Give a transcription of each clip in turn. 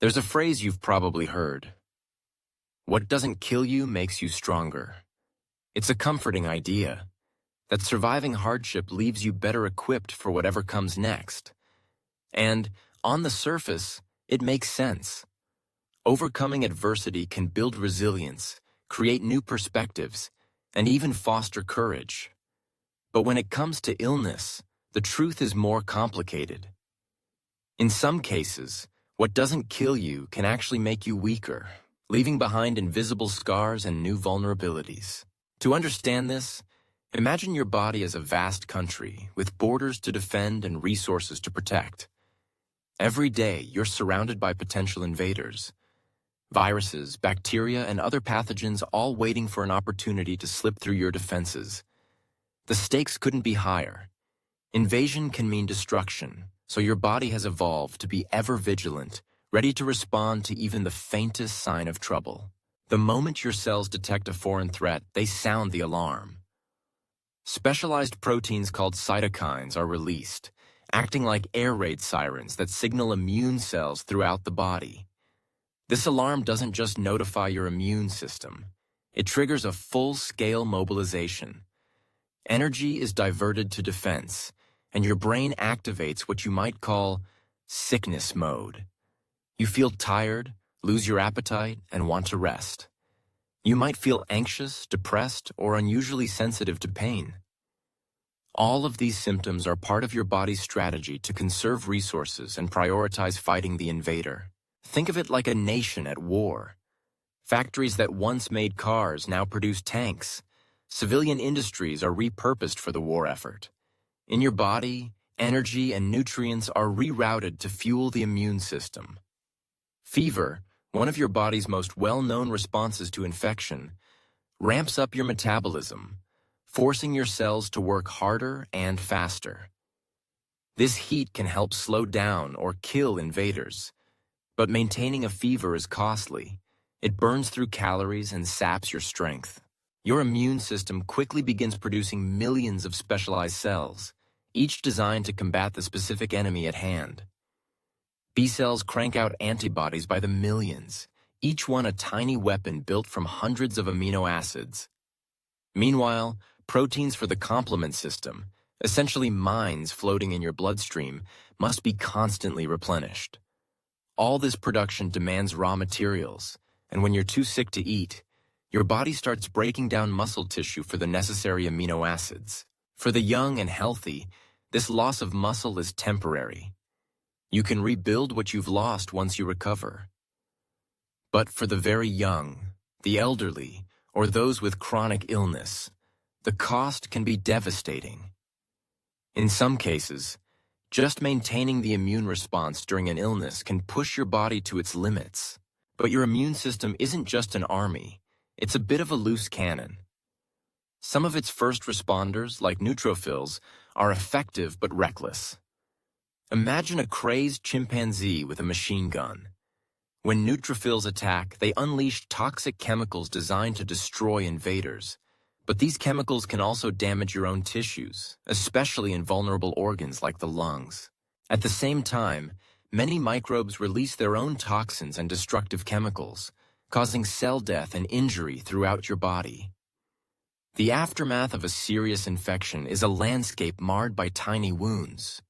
There's a phrase you've probably heard. What doesn't kill you makes you stronger. It's a comforting idea that surviving hardship leaves you better equipped for whatever comes next. And, on the surface, it makes sense. Overcoming adversity can build resilience, create new perspectives, and even foster courage. But when it comes to illness, the truth is more complicated. In some cases, what doesn't kill you can actually make you weaker, leaving behind invisible scars and new vulnerabilities. To understand this, imagine your body as a vast country with borders to defend and resources to protect. Every day, you're surrounded by potential invaders. Viruses, bacteria, and other pathogens all waiting for an opportunity to slip through your defenses. The stakes couldn't be higher. Invasion can mean destruction, so your body has evolved to be ever vigilant, ready to respond to even the faintest sign of trouble. The moment your cells detect a foreign threat, they sound the alarm. Specialized proteins called cytokines are released, acting like air raid sirens that signal immune cells throughout the body. This alarm doesn't just notify your immune system. It triggers a full-scale mobilization. Energy is diverted to defense, and your brain activates what you might call sickness mode. You feel tired, lose your appetite, and want to rest. You might feel anxious, depressed, or unusually sensitive to pain. All of these symptoms are part of your body's strategy to conserve resources and prioritize fighting the invader. Think of it like a nation at war. Factories that once made cars now produce tanks. Civilian industries are repurposed for the war effort. In your body, energy and nutrients are rerouted to fuel the immune system. Fever, one of your body's most well-known responses to infection, ramps up your metabolism, forcing your cells to work harder and faster. This heat can help slow down or kill invaders, but maintaining a fever is costly. It burns through calories and saps your strength. Your immune system quickly begins producing millions of specialized cells, each designed to combat the specific enemy at hand. B cells crank out antibodies by the millions, each one a tiny weapon built from hundreds of amino acids. Meanwhile, proteins for the complement system, essentially mines floating in your bloodstream, must be constantly replenished. All this production demands raw materials, and when you're too sick to eat, your body starts breaking down muscle tissue for the necessary amino acids. For the young and healthy, this loss of muscle is temporary. You can rebuild what you've lost once you recover. But for the very young, the elderly, or those with chronic illness, the cost can be devastating. In some cases, just maintaining the immune response during an illness can push your body to its limits. But your immune system isn't just an army, it's a bit of a loose cannon. Some of its first responders, like neutrophils, are effective but reckless. Imagine a crazed chimpanzee with a machine gun. When neutrophils attack, they unleash toxic chemicals designed to destroy invaders. But these chemicals can also damage your own tissues, especially in vulnerable organs like the lungs. At the same time, many microbes release their own toxins and destructive chemicals, causing cell death and injury throughout your body. The aftermath of a serious infection is a landscape marred by tiny wounds,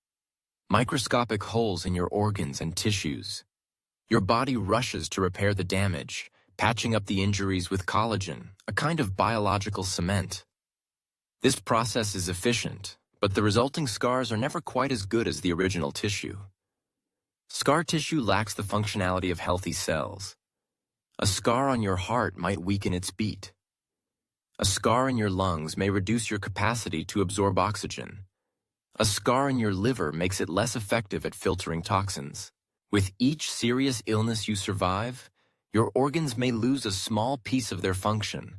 microscopic holes in your organs and tissues. Your body rushes to repair the damage, patching up the injuries with collagen, a kind of biological cement. This process is efficient, but the resulting scars are never quite as good as the original tissue. Scar tissue lacks the functionality of healthy cells. A scar on your heart might weaken its beat. A scar in your lungs may reduce your capacity to absorb oxygen. A scar in your liver makes it less effective at filtering toxins. With each serious illness you survive, your organs may lose a small piece of their function.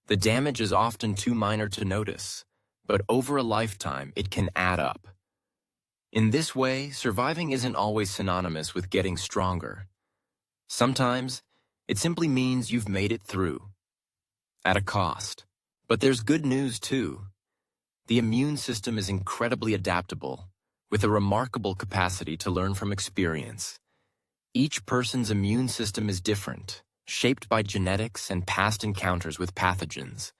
The damage is often too minor to notice, but over a lifetime it can add up. In this way, surviving isn't always synonymous with getting stronger. Sometimes, it simply means you've made it through. At a cost. But there's good news too. The immune system is incredibly adaptable, with a remarkable capacity to learn from experience. Each person's immune system is different, shaped by genetics and past encounters with pathogens.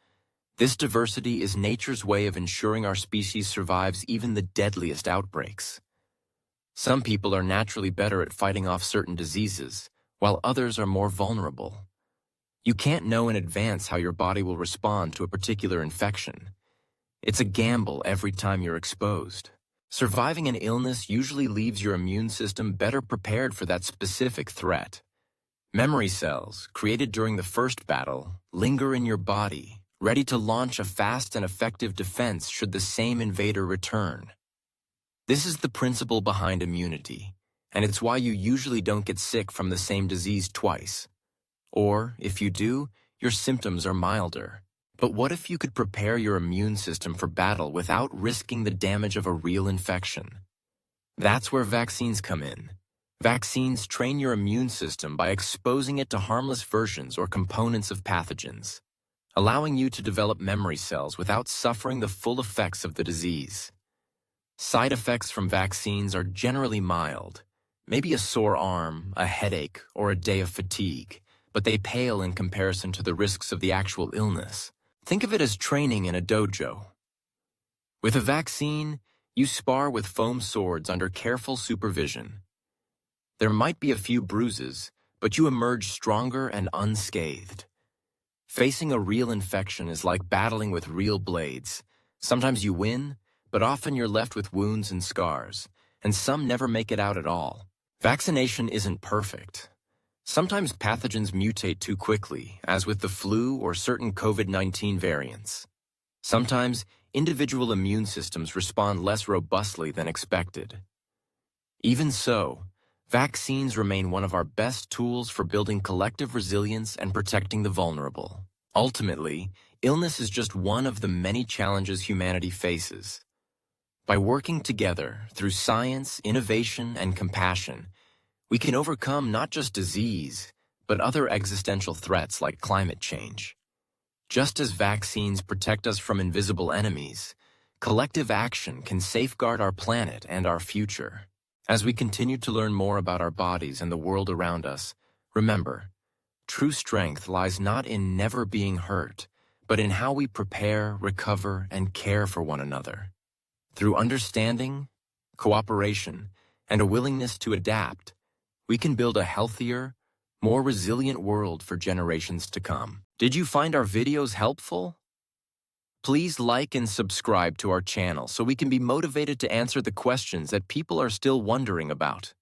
This diversity is nature's way of ensuring our species survives even the deadliest outbreaks. Some people are naturally better at fighting off certain diseases, while others are more vulnerable. You can't know in advance how your body will respond to a particular infection. It's a gamble every time you're exposed. Surviving an illness usually leaves your immune system better prepared for that specific threat. Memory cells, created during the first battle, linger in your body, ready to launch a fast and effective defense should the same invader return. This is the principle behind immunity, and it's why you usually don't get sick from the same disease twice. Or, if you do, your symptoms are milder. But what if you could prepare your immune system for battle without risking the damage of a real infection? That's where vaccines come in. Vaccines train your immune system by exposing it to harmless versions or components of pathogens, allowing you to develop memory cells without suffering the full effects of the disease. Side effects from vaccines are generally mild, maybe a sore arm, a headache, or a day of fatigue, but they pale in comparison to the risks of the actual illness. Think of it as training in a dojo. With a vaccine, you spar with foam swords under careful supervision. There might be a few bruises, but you emerge stronger and unscathed. Facing a real infection is like battling with real blades. Sometimes you win, but often you're left with wounds and scars, and some never make it out at all. Vaccination isn't perfect. Sometimes pathogens mutate too quickly, as with the flu or certain COVID-19 variants. Sometimes individual immune systems respond less robustly than expected. Even so, vaccines remain one of our best tools for building collective resilience and protecting the vulnerable. Ultimately, illness is just one of the many challenges humanity faces. By working together through science, innovation, and compassion, we can overcome not just disease, but other existential threats like climate change. Just as vaccines protect us from invisible enemies, collective action can safeguard our planet and our future. As we continue to learn more about our bodies and the world around us, remember, true strength lies not in never being hurt, but in how we prepare, recover, and care for one another. Through understanding, cooperation, and a willingness to adapt, we can build a healthier, more resilient world for generations to come. Did you find our videos helpful? Please like and subscribe to our channel so we can be motivated to answer the questions that people are still wondering about.